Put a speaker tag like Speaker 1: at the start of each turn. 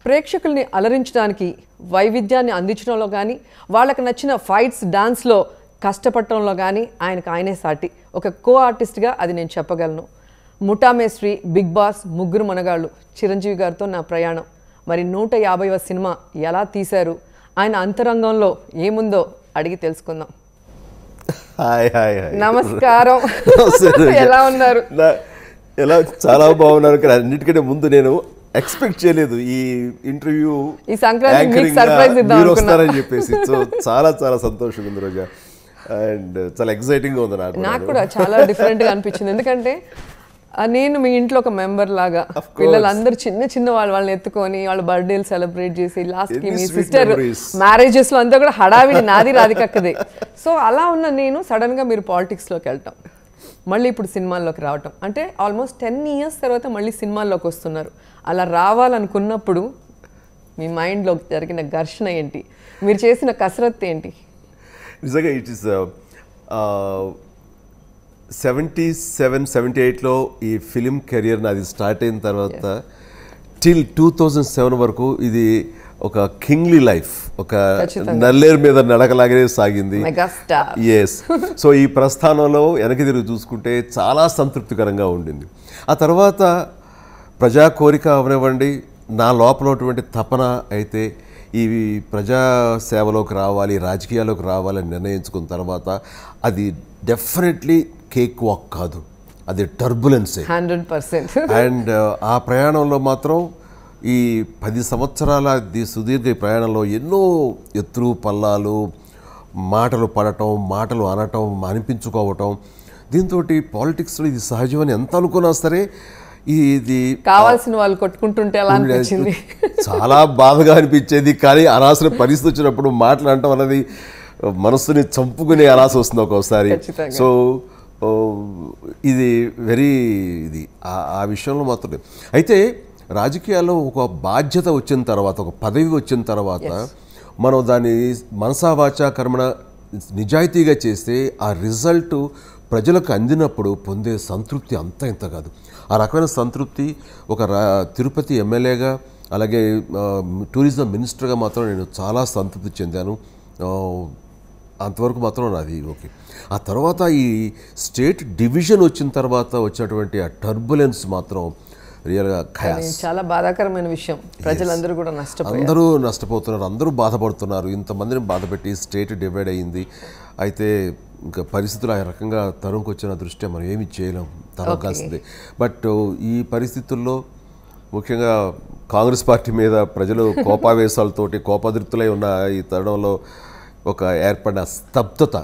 Speaker 1: ప్రేక్షకుల్ని అలరించడానికి వైవిధ్యాన్ని అందించడంలో కానీ వాళ్ళకి నచ్చిన ఫైట్స్ డాన్స్లో కష్టపడటంలో కానీ ఆయనే సాటి ఒక కో ఆర్టిస్ట్గా అది నేను చెప్పగలను. ముఠామేశ్రీ, బిగ్ బాస్, ముగ్గురు మనగాళ్ళు, చిరంజీవి గారితో నా ప్రయాణం. మరి 150వ సినిమా ఎలా తీశారు, ఆయన అంతరంగంలో ఏముందో అడిగి తెలుసుకుందాం. నమస్కారం, ఎలా ఉన్నారు?
Speaker 2: ఎలా చాలా బాగున్నారు. అన్నిటికంటే ముందు నేను ఎక్స్పెక్ట్ చేయలేదు ఈ ఇంటర్వ్యూ
Speaker 1: ఈ సంక్రాంతి సర్ప్రైజ్
Speaker 2: మీరు వస్తారని చెప్పేసి. సో చాలా చాలా సంతోషంగా ఉంది రోజా, అండ్ చాలా ఎక్సైటింగ్గా ఉంది. నాకు
Speaker 1: కూడా చాలా డిఫరెంట్గా అనిపించింది. ఎందుకంటే నేను మీ ఇంట్లో ఒక మెంబర్ లాగా, పిల్లలందరూ చిన్న చిన్న వాళ్ళని ఎత్తుకొని వాళ్ళ బర్త్డేలు సెలబ్రేట్ చేసి లాస్ట్కి మీ సిస్టర్ మ్యారేజెస్లో అంతా కూడా హడావిడి నాది రాధికక్కదే. సో అలా ఉన్న నేను సడన్గా మీరు పాలిటిక్స్లోకి వెళ్ళటం, మళ్ళీ ఇప్పుడు సినిమాల్లోకి రావటం, అంటే ఆల్మోస్ట్ 10 years తర్వాత మళ్ళీ సినిమాల్లోకి వస్తున్నారు. అలా రావాలనుకున్నప్పుడు మీ మైండ్లో జరిగిన ఘర్షణ ఏంటి, మీరు చేసిన కసరత్తు ఏంటి?
Speaker 2: నిజంగా ఇట్ ఈస్ 77-78లో ఈ ఫిలిం కెరియర్ నాది స్టార్ట్ అయిన తర్వాత టిల్ 2007 వరకు ఇది ఒక కింగ్లీ లైఫ్, ఒక నల్లేరు మీద నడకలాగే సాగింది. ఎస్. సో ఈ ప్రస్థానంలో వెనక్కి తిరిగి చూసుకుంటే చాలా సంతృప్తికరంగా ఉండింది. ఆ తర్వాత ప్రజా కోరిక అవనివ్వండి, నా లోపల ఉన్నటువంటి తపన అయితే ఈ ప్రజా సేవలోకి రావాలి, రాజకీయాల్లోకి రావాలని నిర్ణయించుకున్న తర్వాత అది డెఫినెట్లీ కేక్ వాక్ కాదు, అది టర్బులెన్సే
Speaker 1: 100%.
Speaker 2: అండ్ ఆ ప్రయాణంలో మాత్రం ఈ 10 సంవత్సరాల సుదీర్ఘ ప్రయాణంలో ఎన్నో ఎత్తులు పల్లాలు, మాటలు పడటం, మాటలు అనటం, అనిపించుకోవటం, దీంతో పాలిటిక్స్లో ఇది సహజమని ఎంత అనుకున్నా సరే ఇది
Speaker 1: కావాల్సిన వాళ్ళు కొట్టుకుంటుంటే అలా అనిపించింది.
Speaker 2: చాలా బాధగా అనిపించేది. కానీ అనవసర పరిస్థితి వచ్చినప్పుడు మాట్లాడటం అనేది మనస్సుని చంపుకునే అనాస వస్తుంది ఒక్కోసారి. సో ఇది ఇది ఆ విషయంలో మాత్రమే. అయితే రాజకీయాల్లో ఒక బాధ్యత వచ్చిన తర్వాత, ఒక పదవి వచ్చిన తర్వాత మనం దాన్ని మనసా వాచా కర్మణ నిజాయితీగా చేస్తే ఆ రిజల్ట్ ప్రజలకు అందినప్పుడు పొందే సంతృప్తి అంత ఇంత కాదు. ఆ రకమైన సంతృప్తి ఒక తిరుపతి ఎమ్మెల్యేగా, అలాగే టూరిజం మినిస్టర్గా మాత్రం నేను చాలా సంతృప్తి చెందాను. అంతవరకు మాత్రం నాది ఓకే. ఆ తర్వాత ఈ స్టేట్ డివిజన్ వచ్చిన తర్వాత వచ్చినటువంటి ఆ టర్బులెన్స్ మాత్రం రియల్గా
Speaker 1: చాలా బాధాకరమైన విషయం. ప్రజలందరూ కూడా
Speaker 2: అందరూ నష్టపోతున్నారు, అందరూ బాధపడుతున్నారు. ఇంతమందిని బాధపెట్టి స్టేట్ డివైడ్ అయ్యింది. అయితే ఇంకా పరిస్థితులు ఆ రకంగా తరుణకు వచ్చిన దృష్ట్యా మనం ఏమి చేయలేం, తరగాల్సిందే. బట్ ఈ పరిస్థితుల్లో ముఖ్యంగా కాంగ్రెస్ పార్టీ మీద ప్రజలు కోపావేశాలతోటి కోపదృప్తులై ఉన్న ఈ తరుణంలో ఒక ఏర్పడిన స్తబ్దత